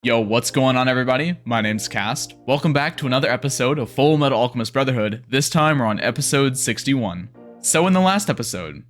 Yo, what's going on, everybody? My name's Cast. Welcome back to another episode of Fullmetal Alchemist Brotherhood. This time we're on episode 61. So in the last episode...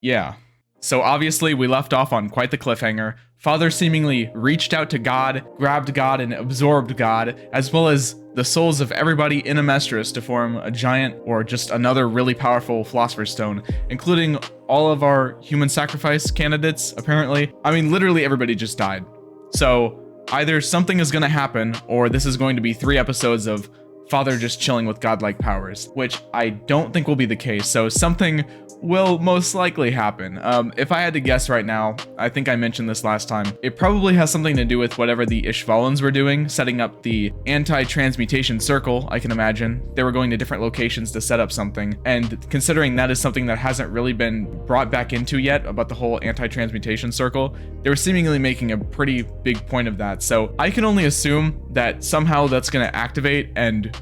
Yeah. So obviously we left off on quite the cliffhanger. Father seemingly reached out to God, grabbed God, and absorbed God, as well as the souls of everybody in Amestris to form a giant or just another really powerful Philosopher's Stone, including all of our human sacrifice candidates, apparently. I mean, literally everybody just died. So either something is going to happen, or this is going to be 3 episodes of Father just chilling with godlike powers, which I don't think will be the case, so something will most likely happen. If I had to guess right now, I think I mentioned this last time, it probably has something to do with whatever the Ishvalans were doing, setting up the anti-transmutation circle, I can imagine. They were going to different locations to set up something, and considering that is something that hasn't really been brought back into yet about the whole anti-transmutation circle, they were seemingly making a pretty big point of that, so I can only assume that somehow that's going to activate and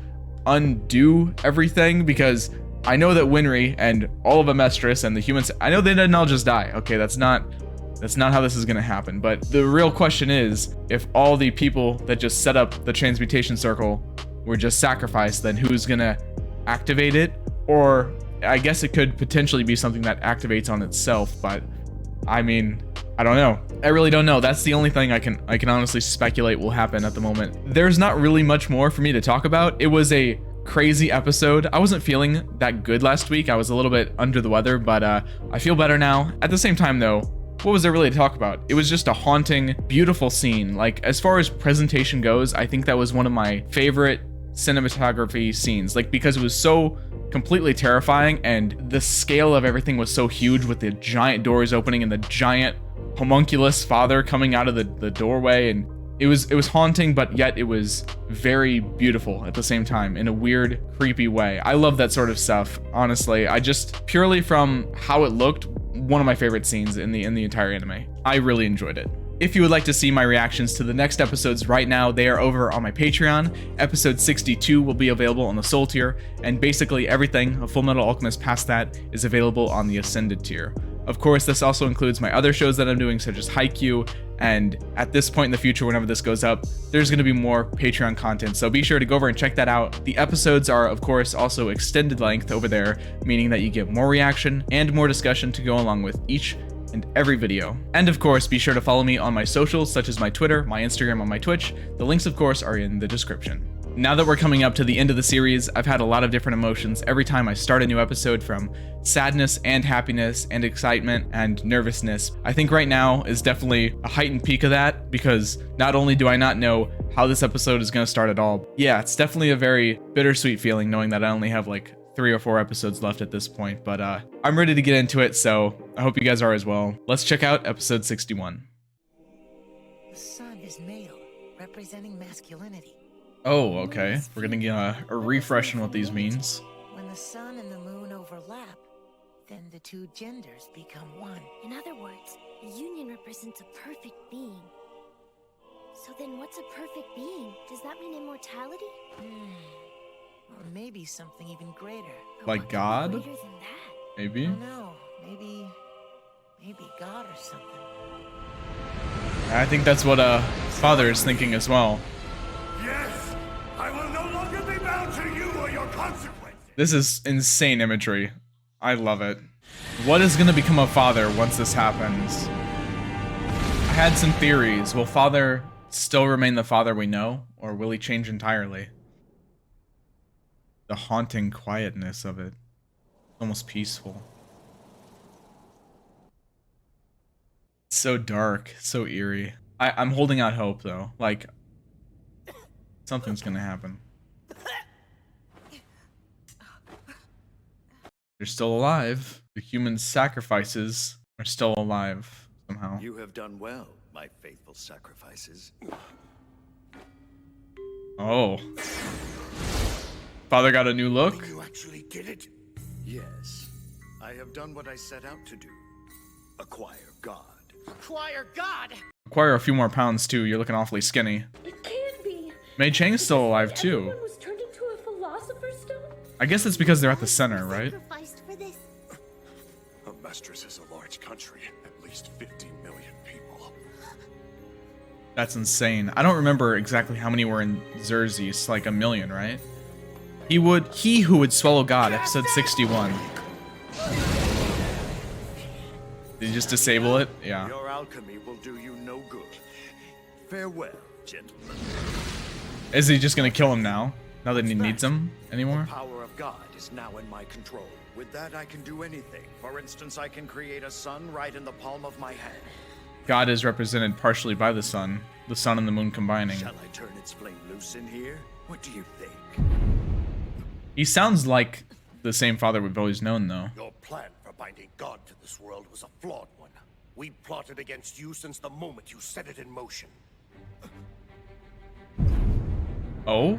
undo everything, because I know that Winry and all of Amestris and the humans, I know they didn't all just die. Okay, that's not how this is gonna happen. But the real question is, if all the people that just set up the transmutation circle were just sacrificed, then who's gonna activate it? Or I guess it could potentially be something that activates on itself, but I mean, I don't know. I really don't know. That's the only thing I can honestly speculate will happen at the moment. There's not really much more for me to talk about. It was a crazy episode. I wasn't feeling that good last week. I was a little bit under the weather, but I feel better now. At the same time though, what was there really to talk about? It was just a haunting, beautiful scene. Like, as far as presentation goes, I think that was one of my favorite cinematography scenes, like, because it was so completely terrifying and the scale of everything was so huge, with the giant doors opening and the giant homunculus father coming out of the doorway, and it was haunting, but yet it was very beautiful at the same time in a weird, creepy way. I love that sort of stuff, honestly. I just, purely from how it looked, one of my favorite scenes in the entire anime. I really enjoyed it. If you would like to see my reactions to the next episodes right now, they are over on my Patreon. Episode 62 will be available on the Soul tier, and basically everything of Fullmetal Alchemist past that is available on the Ascended tier. Of course, this also includes my other shows that I'm doing, such as Haikyuu, and at this point in the future, whenever this goes up, there's going to be more Patreon content, so be sure to go over and check that out. The episodes are, of course, also extended length over there, meaning that you get more reaction and more discussion to go along with each and every video. And of course, be sure to follow me on my socials, such as my Twitter, my Instagram, and my Twitch. The links, of course, are in the description. Now that we're coming up to the end of the series, I've had a lot of different emotions every time I start a new episode, from sadness and happiness and excitement and nervousness. I think right now is definitely a heightened peak of that, because not only do I not know how this episode is going to start at all, yeah, it's definitely a very bittersweet feeling knowing that I only have like 3 or 4 episodes left at this point, but I'm ready to get into it, so I hope you guys are as well. Let's check out episode 61. The sun is male, representing masculinity. Oh, okay. We're gonna get a refresh on what these means. When the sun and the moon overlap, then the 2 genders become one. In other words, the union represents a perfect being. So then what's a perfect being? Does that mean immortality? Or maybe something even greater. Like God? Greater than that? Maybe? No, maybe God or something. I think that's what Father is thinking as well. Yes, I will no longer be bound to you or your consequences. This is insane imagery. I love it. What is gonna become of Father once this happens? I had some theories. Will Father still remain the Father we know, or will he change entirely? The haunting quietness of it. Almost peaceful. It's so dark, so eerie. I'm holding out hope though. Like, something's gonna happen. They're still alive. The human sacrifices are still alive somehow. You have done well, my faithful sacrifices. Oh. Father got a new look? You actually did it? Yes. I have done what I set out to do. Acquire God. Acquire God! Acquire a few more pounds too. You're looking awfully skinny. It can't be. Mei Chang's still alive too. Everyone was turned into a philosopher's stone? I guess it's because they're at the center, right? Sacrificed for this. Amestris is a large country, at least 50 million people. That's insane. I don't remember exactly how many were in Xerxes, like 1,000,000, right? He who would swallow God, episode 61. Did you just disable it? Yeah. Your alchemy will do you no good. Farewell, gentlemen. Is he just gonna kill him now? Now that he needs him anymore? The power of God is now in my control. With that, I can do anything. For instance, I can create a sun right in the palm of my hand. God is represented partially by the sun and the moon combining. Shall I turn its flame loose in here? What do you think? He sounds like the same father we've always known, though. Your plan for binding God to this world was a flawed one. We plotted against you since the moment you set it in motion. Oh?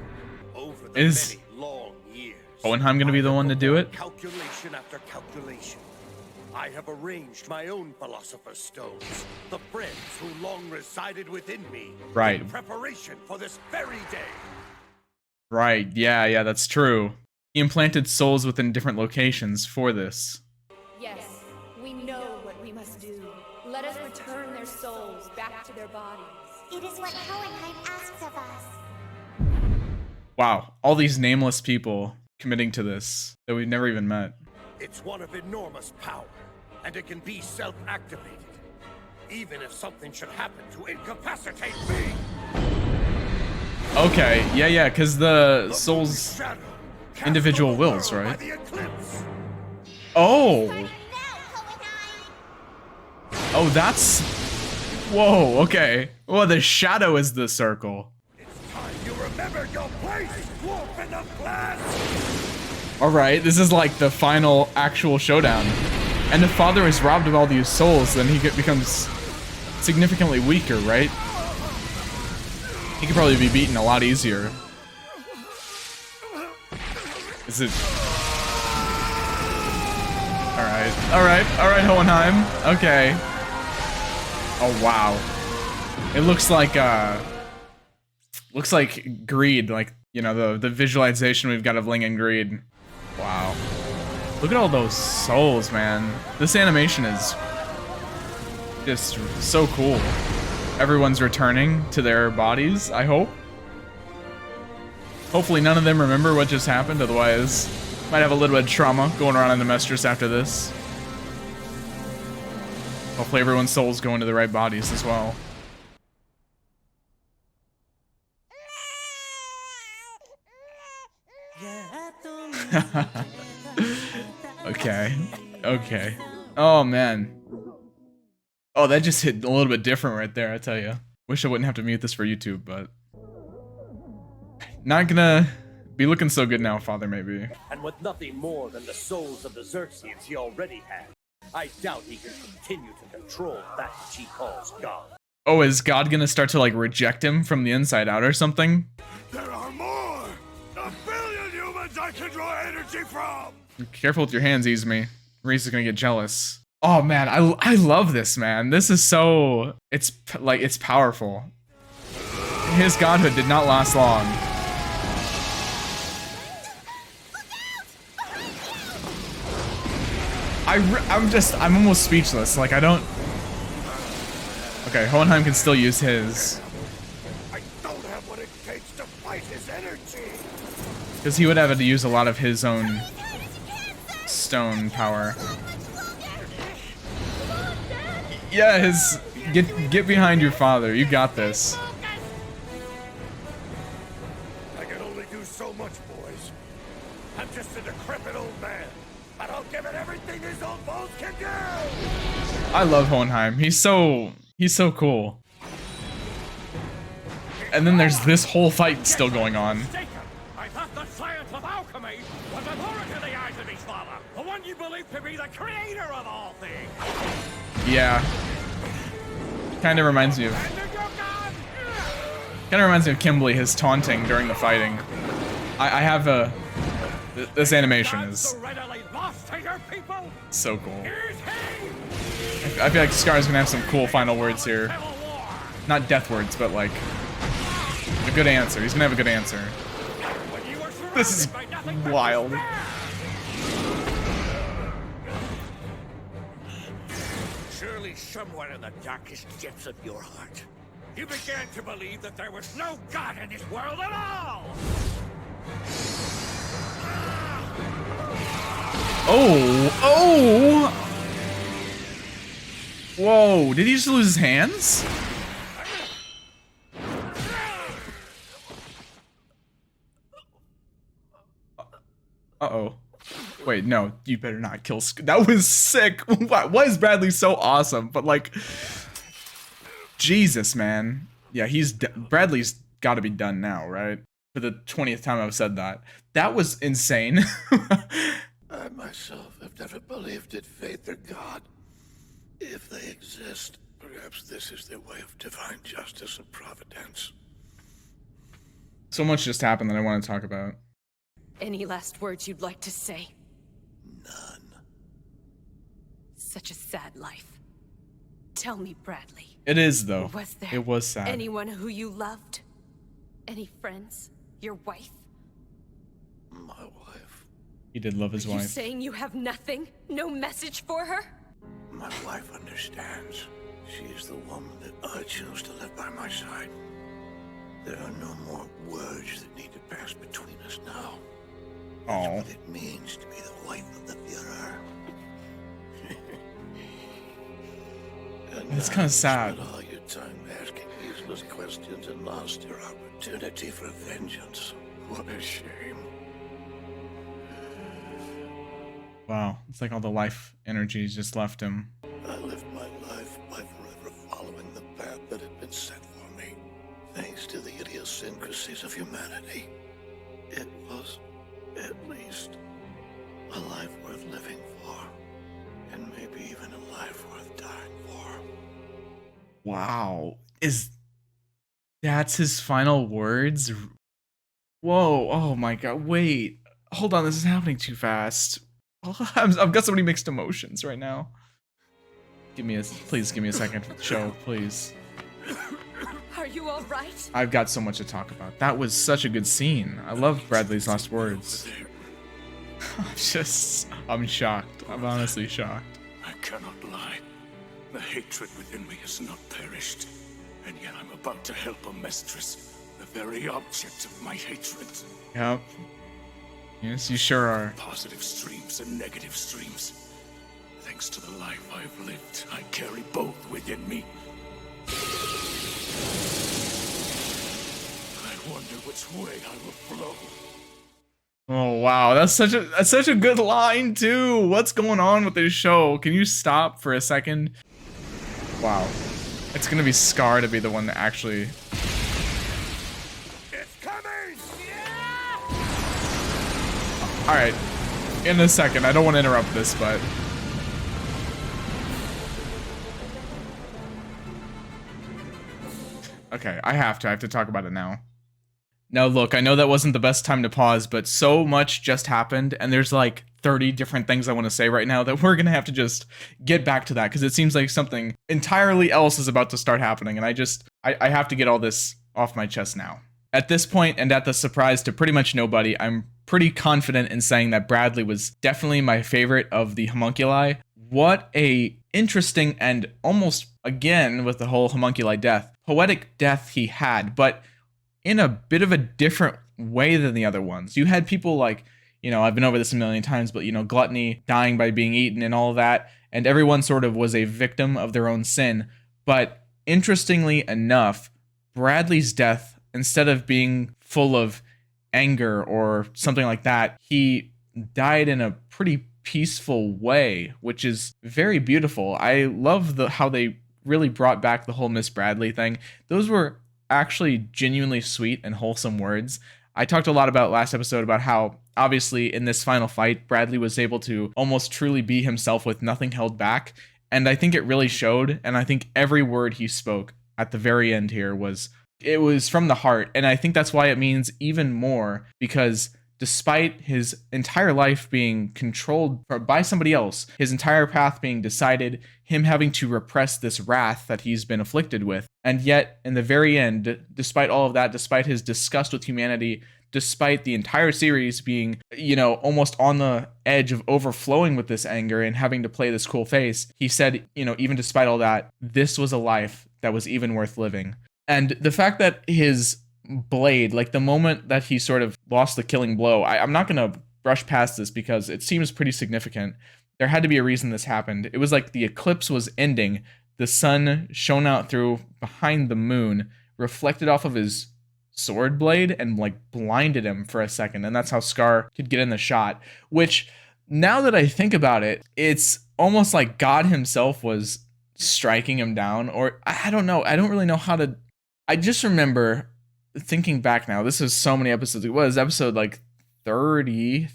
Over the Is many long years, Hohenheim gonna be the one to do it? Calculation after calculation. I have arranged my own Philosopher's Stones, the friends who long resided within me, Right. in preparation for this very day. Right, yeah, that's true. He implanted souls within different locations for this. Yes, we know what we must do. Let us return their souls back to their bodies. It is what Hohenheim asks of us. Wow, all these nameless people committing to this that we've never even met. It's one of enormous power, and it can be self-activated. Even if something should happen to incapacitate me. Okay, yeah, because the souls Shadow, cast individual over wills, by right? the eclipse. Oh! Now, Hohenheim! Oh, that's... Whoa, okay. Well, the shadow is the circle. It's time you remember your place, wolf in the flesh! Alright, this is like the final actual showdown. And the father is robbed of all these souls, then he becomes significantly weaker, right? He could probably be beaten a lot easier. Is it... Alright, Hohenheim. Okay. Oh, wow. It looks like greed, like, you know, the visualization we've got of Ling and Greed. Wow. Look at all those souls, man. This animation is just so cool. Everyone's returning to their bodies, I hope. Hopefully none of them remember what just happened, otherwise might have a little bit of trauma going around in the Mistress after this. Hopefully everyone's souls go into the right bodies as well. Okay. Oh, man. Oh, that just hit a little bit different right there, I tell you. Wish I wouldn't have to mute this for YouTube, but... Not gonna be looking so good now, Father, maybe. And with nothing more than the souls of the Xerxians he already had, I doubt he can continue to control that which he calls God. Oh, is God gonna start to, like, reject him from the inside out or something? There are more! 1 billion humans I can draw energy from! Careful with your hands, Izumi. Reese is gonna get jealous. Oh man, I love this, man. This is so... It's powerful. His godhood did not last long. I'm almost speechless. Like, I don't... Okay, Hohenheim can still use his. I don't have what it takes to fight his energy! Because he would have to use a lot of his own stone power. Yeah, his... Get behind your father. You got this. I can only do so much, boys. I'm just a decrepit old man, but I'll give it everything these old bones can do! I love Hohenheim. He's so cool. And then there's this whole fight still going on. I thought the science of alchemy was a horror to the eyes of his father, the one you believe to be the creator of all things. Yeah. Kind of reminds me of Kimblee, his taunting during the fighting. I have a... This animation is so cool. I feel like Scar's gonna have some cool final words here. Not death words, but like a good answer. He's gonna have a good answer. This is wild. Surely somewhere in the darkest depths of your heart, you began to believe that there was no God in this world at all! Oh! Whoa, did he just lose his hands? Uh-oh. Wait, no, you better not kill that was sick. Why is Bradley so awesome? But like, Jesus, man. Yeah, Bradley's gotta be done now, right? For the 20th time I've said that. That was insane. I myself have never believed in faith or God. If they exist, perhaps this is their way of divine justice and providence. So much just happened that I want to talk about. Any last words you'd like to say? None. Such a sad life. Tell me, Bradley. It is, though. Was there It was sad. anyone who you loved? Any friends? Your wife? My wife. He did love his Are you wife. saying you have nothing? No message for her? My wife understands. She is the woman that I chose to live by my side. There are no more words that need to pass between us now. That's Oh, what it means to be the wife of the Führer. it's kind of sad. Spent all your time asking useless questions and lost your opportunity for vengeance. What a shame. Wow, it's like all the life energies just left him. I lived my life by forever following the path that had been set for me. Thanks to the idiosyncrasies of humanity, it was, at least, a life worth living for. And maybe even a life worth dying for. Wow, that's his final words? Whoa, oh my god, wait. Hold on, this is happening too fast. I've got so many mixed emotions right now. Please give me a second for the show, please. Are you all right? I've got so much to talk about. That was such a good scene. I love Bradley's last words. I'm shocked. I'm honestly shocked. I cannot lie. The hatred within me has not perished. And yet I'm about to help a mistress, the very object of my hatred. Yep. Yes, you sure are. Positive streams and negative streams. Thanks to the life I've lived, I carry both within me. I wonder which way I will flow. Oh wow, that's such a good line too. What's going on with this show? Can you stop for a second? Wow. It's gonna be Scar to be the one that actually. It's coming! Alright. In a second. I don't want to interrupt this, but. Okay, I have to talk about it now. Now look, I know that wasn't the best time to pause, but so much just happened, and there's like 30 different things I want to say right now that we're gonna have to just get back to that, because it seems like something entirely else is about to start happening, and I have to get all this off my chest now. At this point, and at the surprise to pretty much nobody, I'm pretty confident in saying that Bradley was definitely my favorite of the homunculi. What a interesting and almost, again, with the whole homunculi death, poetic death he had, but in a bit of a different way than the other ones. You had people like, you know, I've been over this a million times, but, you know, gluttony, dying by being eaten and all of that, and everyone sort of was a victim of their own sin. But interestingly enough, Bradley's death, instead of being full of anger or something like that, he died in a pretty peaceful way, which is very beautiful. I love how they really brought back the whole Miss Bradley thing. Those were actually genuinely sweet and wholesome words. I talked a lot about last episode about how obviously in this final fight, Bradley was able to almost truly be himself with nothing held back. And I think it really showed. And I think every word he spoke at the very end here was from the heart. And I think that's why it means even more, because despite his entire life being controlled by somebody else, his entire path being decided, him having to repress this wrath that he's been afflicted with, and yet in the very end, despite all of that, despite his disgust with humanity, despite the entire series being, you know, almost on the edge of overflowing with this anger and having to play this cool face, he said, you know, even despite all that, this was a life that was even worth living. And the fact that his blade, like the moment that he sort of lost the killing blow, I'm not going to brush past this because it seems pretty significant. There had to be a reason this happened. It was like the eclipse was ending. The sun shone out through behind the moon, reflected off of his sword blade, and like blinded him for a second. And that's how Scar could get in the shot, which now that I think about it, it's almost like God himself was striking him down, or I don't know. I don't really know how to. I just remember thinking back now. This is so many episodes. It was episode like 30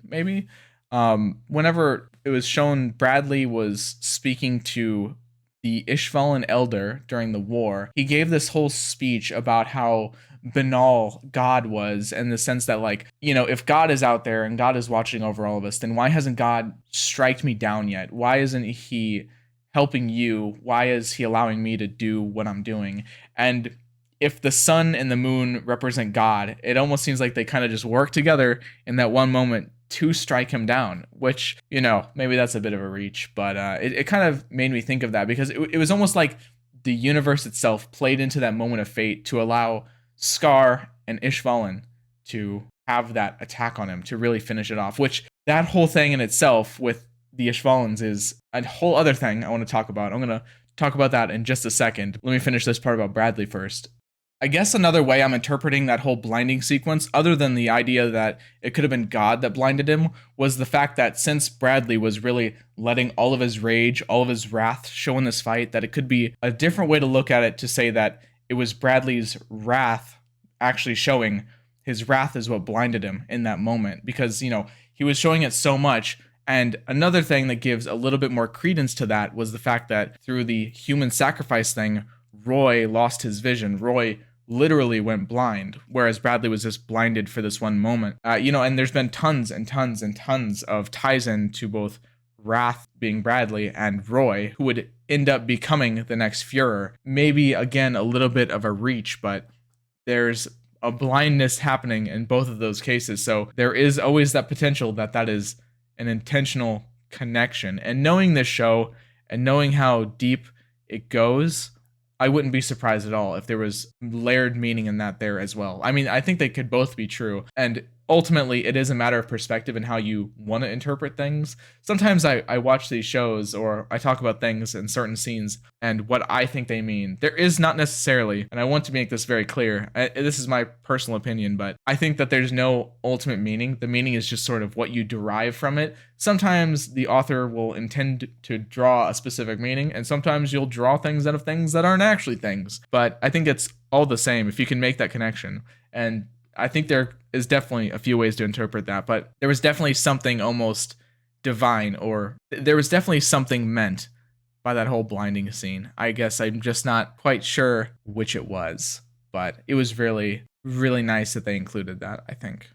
maybe. Whenever it was shown Bradley was speaking to the Ishvalan elder during the war, he gave this whole speech about how banal God was, in the sense that, like, you know, if God is out there and God is watching over all of us, then why hasn't God striked me down yet? Why isn't he helping you? Why is he allowing me to do what I'm doing? And if the sun and the moon represent God, it almost seems like they kind of just work together in that one moment to strike him down, which, you know, maybe that's a bit of a reach, but it kind of made me think of that, because it was almost like the universe itself played into that moment of fate to allow Scar and Ishvalan to have that attack on him, to really finish it off, which that whole thing in itself with the Ishvalans is a whole other thing I want to talk about. I'm going to talk about that in just a second. Let me finish this part about Bradley first. I guess another way I'm interpreting that whole blinding sequence, other than the idea that it could have been God that blinded him, was the fact that since Bradley was really letting all of his rage, all of his wrath show in this fight, that it could be a different way to look at it, to say that it was Bradley's wrath actually showing. His wrath is what blinded him in that moment, because, you know, he was showing it so much. And another thing that gives a little bit more credence to that was the fact that through the human sacrifice thing, Roy lost his vision. Roy literally went blind, whereas Bradley was just blinded for this one moment. You know, and there's been tons and tons and tons of ties in to both Wrath being Bradley and Roy, who would end up becoming the next Führer. Maybe, again, a little bit of a reach, but there's a blindness happening in both of those cases. So there is always that potential that that is an intentional connection. And knowing this show and knowing how deep it goes, I wouldn't be surprised at all if there was layered meaning in that there as well. I mean, I think they could both be true. And ultimately, it is a matter of perspective and how you want to interpret things. Sometimes I watch these shows, or I talk about things in certain scenes and what I think they mean. There is not necessarily, and I want to make this very clear, this is my personal opinion, but I think that there's no ultimate meaning. The meaning is just sort of what you derive from it. Sometimes the author will intend to draw a specific meaning, and sometimes you'll draw things out of things that aren't actually things. But I think it's all the same if you can make that connection. And I think there is definitely a few ways to interpret that, but there was definitely something almost divine, or there was definitely something meant by that whole blinding scene. I guess I'm just not quite sure which it was, but it was really, really nice that they included that, I think.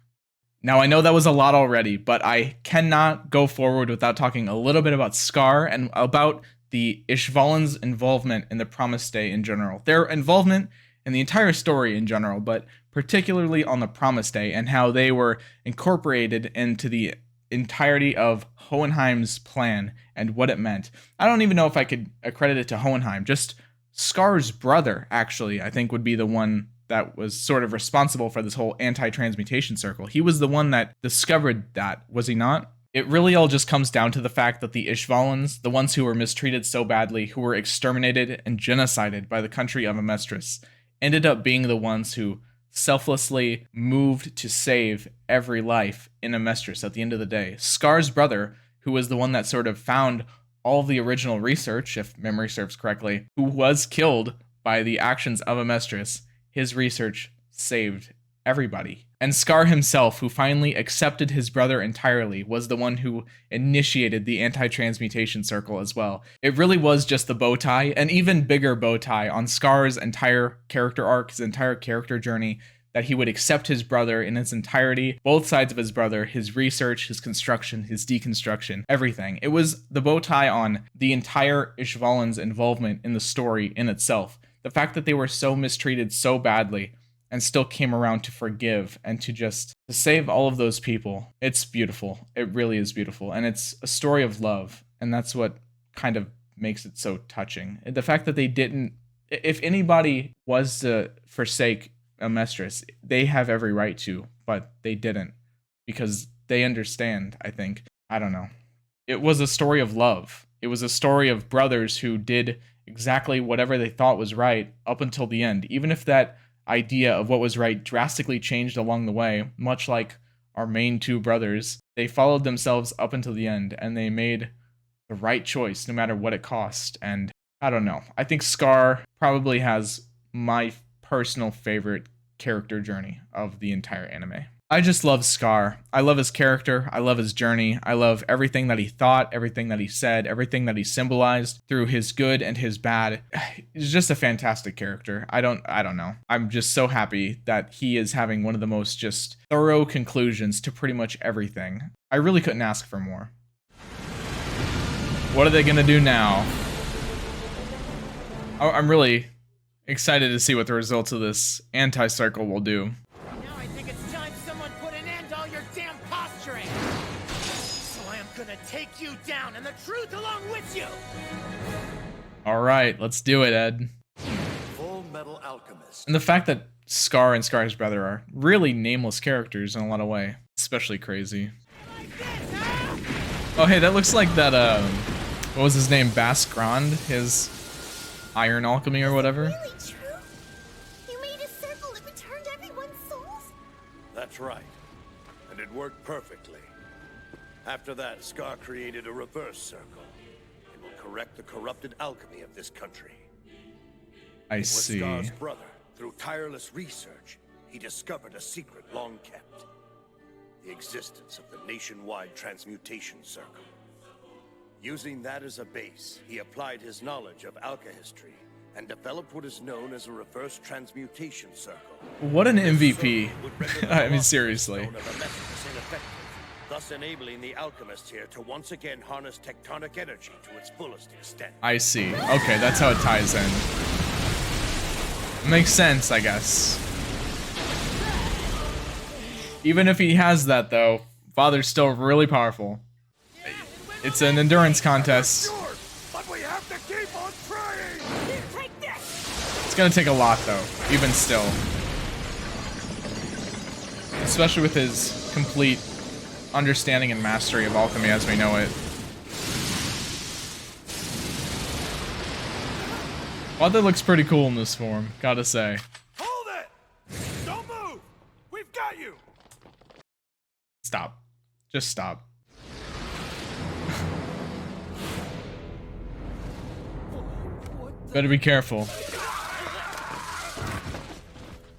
Now, I know that was a lot already, but I cannot go forward without talking a little bit about Scar and about the Ishvalan's involvement in the Promised Day in general. Their involvement in the entire story in general, but particularly on the Promised Day, and how they were incorporated into the entirety of Hohenheim's plan and what it meant. I don't even know if I could accredit it to Hohenheim. Just Scar's brother, actually, I think would be the one that was sort of responsible for this whole anti-transmutation circle. He was the one that discovered that, was he not? It really all just comes down to the fact that the Ishvalans, the ones who were mistreated so badly, who were exterminated and genocided by the country of Amestris, ended up being the ones who selflessly moved to save every life in Amestris at the end of the day. Scar's brother, who was the one that sort of found all of the original research, if memory serves correctly, who was killed by the actions of Amestris, his research saved everybody. And Scar himself, who finally accepted his brother entirely, was the one who initiated the anti-transmutation circle as well. It really was just the bow tie, an even bigger bow tie on Scar's entire character arc, his entire character journey, that he would accept his brother in its entirety, both sides of his brother, his research, his construction, his deconstruction, everything. It was the bow tie on the entire Ishvalan's involvement in the story in itself. The fact that they were so mistreated so badly and still came around to forgive and to save all of those people. It's beautiful. It really is beautiful. And it's a story of love. And that's what kind of makes it so touching. The fact that they didn't If anybody was to forsake Amestris, they have every right to, but they didn't because they understand, I think. I don't know. It was a story of love. It was a story of brothers who did exactly whatever they thought was right up until the end, even if that idea of what was right drastically changed along the way, much like our main two brothers. They followed themselves up until the end, and they made the right choice no matter what it cost. And I don't know. I think Scar probably has my personal favorite character journey of the entire anime. I just love Scar. I love his character. I love his journey. I love everything that he thought, everything that he said, everything that he symbolized through his good and his bad. He's just a fantastic character. I don't know. I'm just so happy that he is having one of the most just thorough conclusions to pretty much everything. I really couldn't ask for more. What are they gonna do now? I'm really excited to see what the results of this anti-circle will do. Take you down and the truth along with you. All right, let's do it, Ed. Fullmetal Alchemist. And the fact that Scar and Scar's brother are really nameless characters in a lot of way, especially crazy. Oh, hey, that looks like that. What was his name? Basgrand, his iron alchemy or whatever. Is that really true? You made a circle that returned everyone's souls? That's right, and it worked perfectly. After that, Scar created a reverse circle. It will correct the corrupted alchemy of this country. I see. It was Scar's brother. Through tireless research, he discovered a secret long kept. The existence of the nationwide transmutation circle. Using that as a base, he applied his knowledge of alchemy and developed what is known as a reverse transmutation circle. What an MVP. I mean, seriously. Thus enabling the alchemists here to once again harness tectonic energy to its fullest extent. I see. Okay, that's how it ties in. Makes sense, I guess. Even if he has that, though, Father's still really powerful. It's an endurance contest. But we have to keep on trying. It's gonna take a lot, though, even still. Especially with his complete understanding and mastery of alchemy as we know it. Father looks pretty cool in this form, gotta say. Hold it! Don't move! We've got you! Stop. Just stop. Better be careful.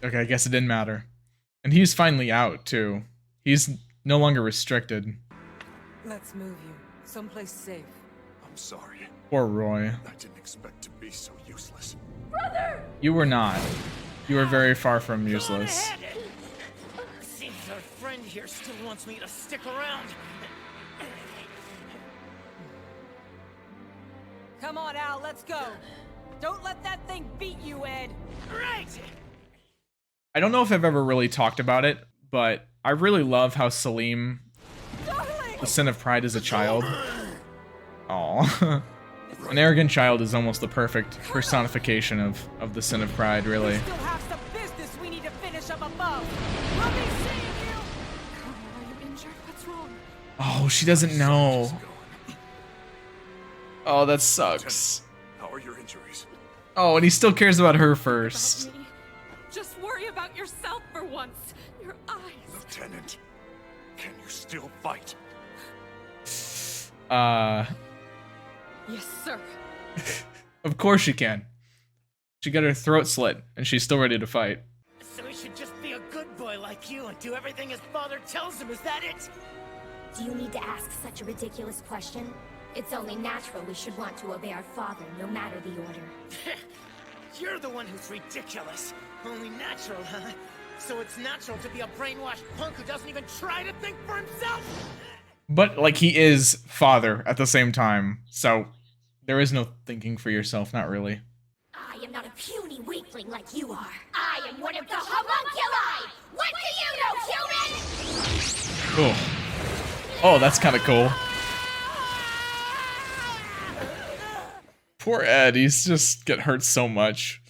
Okay, I guess it didn't matter. And he's finally out, too. He's no longer restricted. Let's move you. Someplace safe. I'm sorry. Poor Roy. I didn't expect to be so useless. Brother! You were not. You were very far from useless. Seems our friend here still wants me to stick around. Come on, Al, let's go. Don't let that thing beat you, Ed. Right! I don't know if I've ever really talked about it, but I really love how Salim, the sin of pride, is a child. Aw. An arrogant child is almost the perfect personification of the sin of pride, really. We still have some business we need to finish up above. We'll be seeing you. Colonel, are you injured? What's wrong? Oh, she doesn't know. Oh, that sucks. How are your injuries? Oh, and he still cares about her first. Just worry about yourself for once. Your eyes. Lieutenant, can you still fight? Yes, sir. Of course she can. She got her throat slit, and she's still ready to fight. So he should just be a good boy like you and do everything his father tells him, is that it? Do you need to ask such a ridiculous question? It's only natural we should want to obey our father, no matter the order. You're the one who's ridiculous. Only natural, huh? So it's natural to be a brainwashed punk who doesn't even try to think for himself? But, like, he is father at the same time, so there is no thinking for yourself, not really. I am not a puny weakling like you are. I am one of the homunculi! What do you know, human? Oh, that's kind of cool. Poor Ed, he's just get hurt so much.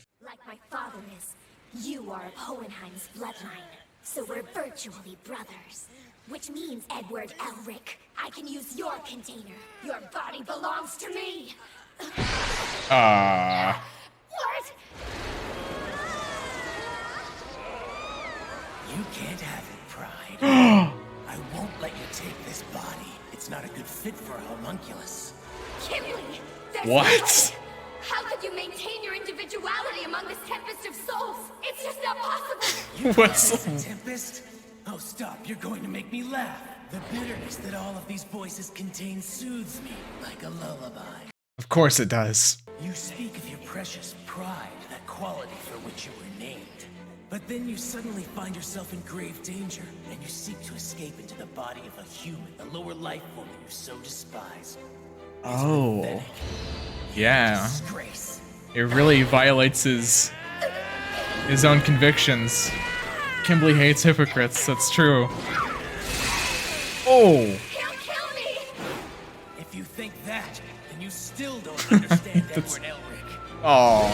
You are of Hohenheim's bloodline, so we're virtually brothers. Which means, Edward Elric, I can use your container. Your body belongs to me. What? You can't have it, Pride. I won't let you take this body. It's not a good fit for a homunculus. Kimblee! There's What? no way. How could you maintain your individuality among this tempest of souls? It's just not possible! What's... A tempest? Oh, stop. You're going to make me laugh. The bitterness that all of these voices contain soothes me like a lullaby. Of course it does. You speak of your precious pride, that quality for which you were named. But then you suddenly find yourself in grave danger, and you seek to escape into the body of a human, the lower life form you so despise. Oh. Yeah. Disgrace. It really violates his own convictions. Kimblee hates hypocrites, that's true. Oh! He'll kill me! If you think that, then you still don't understand Edward Elric. Oh.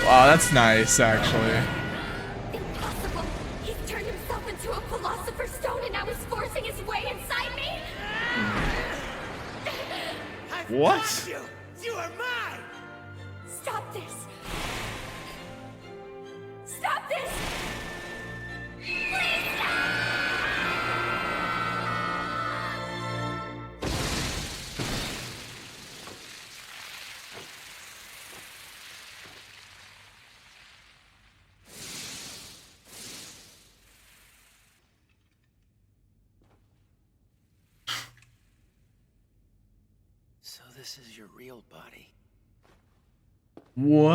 Wow, that's nice, actually. Impossible! He's turned himself into a philosopher's stone and now he's forcing his way inside me? What? You are mine! Stop this! Stop this! Please stop! So this is your real body. What?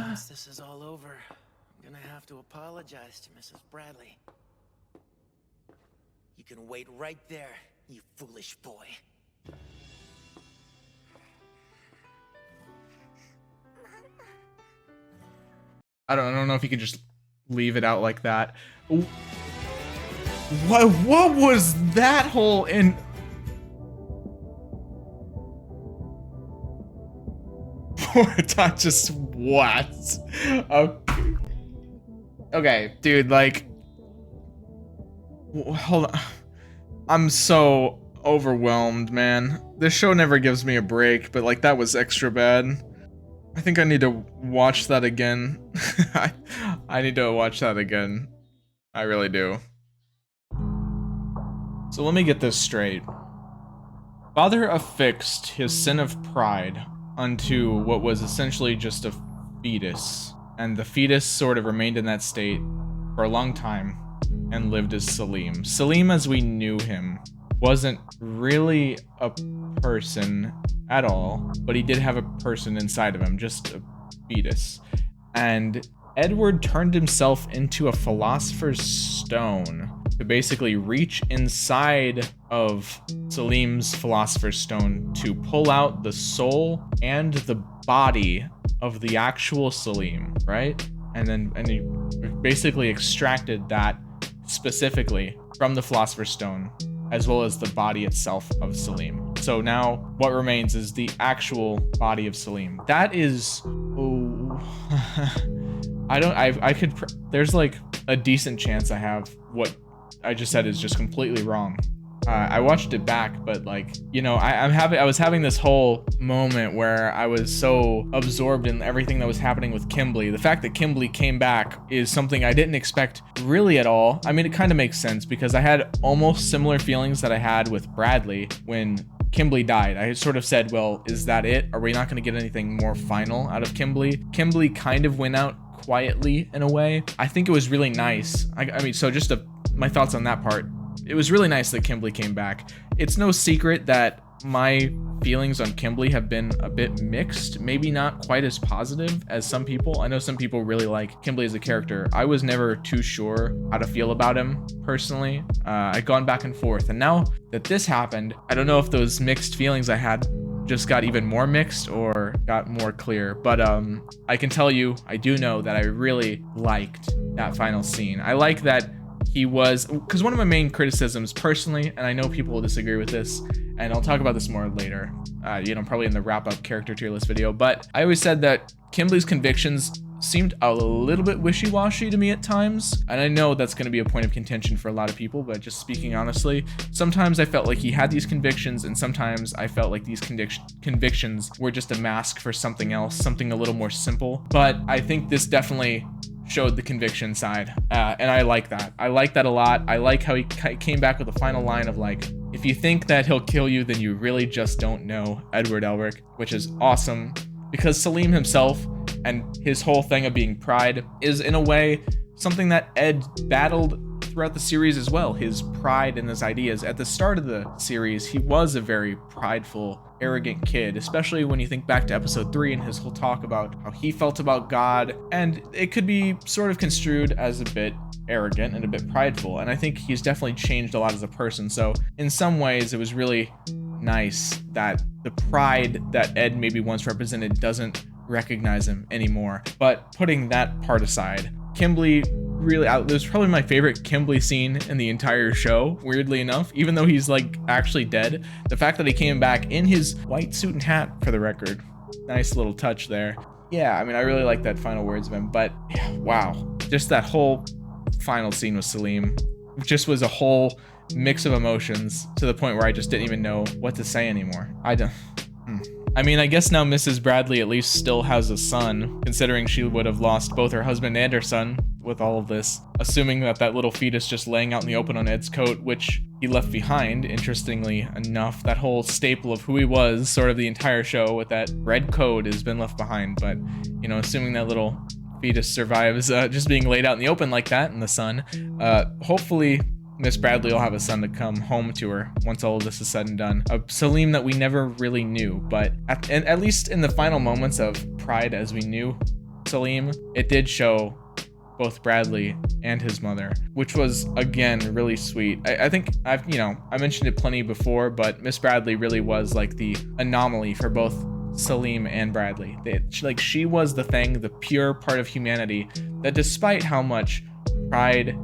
Once this is all over, I'm gonna have to apologize to Mrs. Bradley. You can wait right there, you foolish boy. I don't know if you could just leave it out like that. What was that whole in? Not just what? Okay. Okay, dude, like, hold on. I'm so overwhelmed, man. This show never gives me a break, but like that was extra bad. I think I need to watch that again. I need to watch that again. I really do. So let me get this straight. Father affixed his sin of pride unto what was essentially just a fetus, and the fetus sort of remained in that state for a long time and lived as Selim. Selim, as we knew him, wasn't really a person at all, but he did have a person inside of him, just a fetus. And Edward turned himself into a philosopher's stone to basically reach inside of Selim's philosopher's stone to pull out the soul and the body of the actual Selim, right? And he basically extracted that specifically from the philosopher's stone, as well as the body itself of Selim. So now what remains is the actual body of Selim. That is, oh, there's like a decent chance I have what I just said is just completely wrong. I watched it back, but like, you know, I was having this whole moment where I was so absorbed in everything that was happening with Kimblee. The fact that Kimblee came back is something I didn't expect really at all. I mean, it kind of makes sense because I had almost similar feelings that I had with Bradley when Kimblee died. I sort of said, well, is that it? Are we not going to get anything more final out of Kimblee? Kimblee kind of went out quietly in a way. I think it was really nice. I mean, so just my thoughts on that part. It was really nice that Kimblee came back. It's no secret that my feelings on Kimblee have been a bit mixed, maybe not quite as positive as some people. I know some people really like Kimblee as a character. I was never too sure how to feel about him personally. I'd gone back and forth, and now that this happened, I don't know if those mixed feelings I had just got even more mixed or got more clear, but I can tell you, I do know that I really liked that final scene. I like that he was, because one of my main criticisms personally, and I know people will disagree with this, and I'll talk about this more later, you know, probably in the wrap-up character tier list video, but I always said that Kimblee's convictions seemed a little bit wishy-washy to me at times. And I know that's going to be a point of contention for a lot of people, but just speaking honestly, sometimes I felt like he had these convictions, and sometimes I felt like these convictions were just a mask for something else, something a little more simple. But I think this definitely showed the conviction side, and I like that. I like that a lot. I like how he came back with the final line of like, if you think that he'll kill you, then you really just don't know Edward Elric, which is awesome, because Salim himself and his whole thing of being pride is in a way something that Ed battled throughout the series as well. His pride and his ideas. At the start of the series, he was a very prideful, arrogant kid, especially when you think back to episode 3 and his whole talk about how he felt about God, and it could be sort of construed as a bit arrogant and a bit prideful, and I think he's definitely changed a lot as a person. So in some ways it was really nice that the pride that Ed maybe once represented doesn't recognize him anymore. But putting that part aside, Kimblee really, it was probably my favorite Kimblee scene in the entire show, weirdly enough, even though he's like actually dead. The fact that he came back in his white suit and hat, for the record, nice little touch there. Yeah, I mean, I really like that final words of him, but yeah, wow, just that whole final scene with Salim just was a whole mix of emotions to the point where I just didn't even know what to say anymore. I mean, I guess now Mrs. Bradley at least still has a son, considering she would have lost both her husband and her son with all of this. Assuming that that little fetus just laying out in the open on Ed's coat, which he left behind, interestingly enough, that whole staple of who he was, sort of the entire show with that red coat has been left behind. But, you know, assuming that little fetus survives just being laid out in the open like that in the sun, hopefully Miss Bradley will have a son to come home to her once all of this is said and done. A Salim that we never really knew, but at least in the final moments of pride as we knew Salim, it did show both Bradley and his mother, which was again really sweet. I think I mentioned it plenty before, but Miss Bradley really was like the anomaly for both Salim and Bradley. She was the thing, the pure part of humanity that, despite how much pride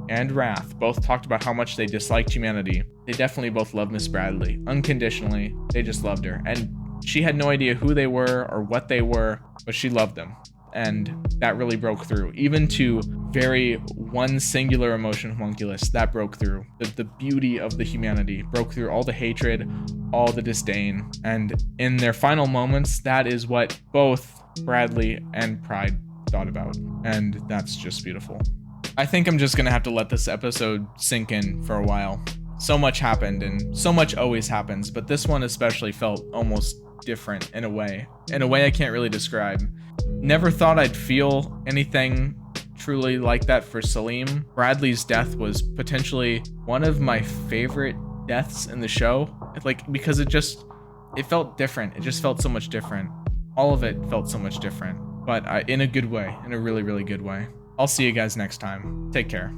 and Wrath both talked about how much they disliked humanity, they definitely both loved Miss Bradley unconditionally. They just loved her, and she had no idea who they were or what they were, but she loved them, and that really broke through. Even to very one singular emotion homunculus, that broke through. The beauty of the humanity broke through all the hatred, all the disdain, and in their final moments, that is what both Bradley and Pride thought about, and that's just beautiful. I think I'm just gonna have to let this episode sink in for a while. So much happened, and so much always happens, but this one especially felt almost different in a way I can't really describe. Never thought I'd feel anything truly like that for Salim. Bradley's death was potentially one of my favorite deaths in the show, because it felt different. It just felt so much different. All of it felt so much different, but in a good way, in a really, really good way. I'll see you guys next time. Take care.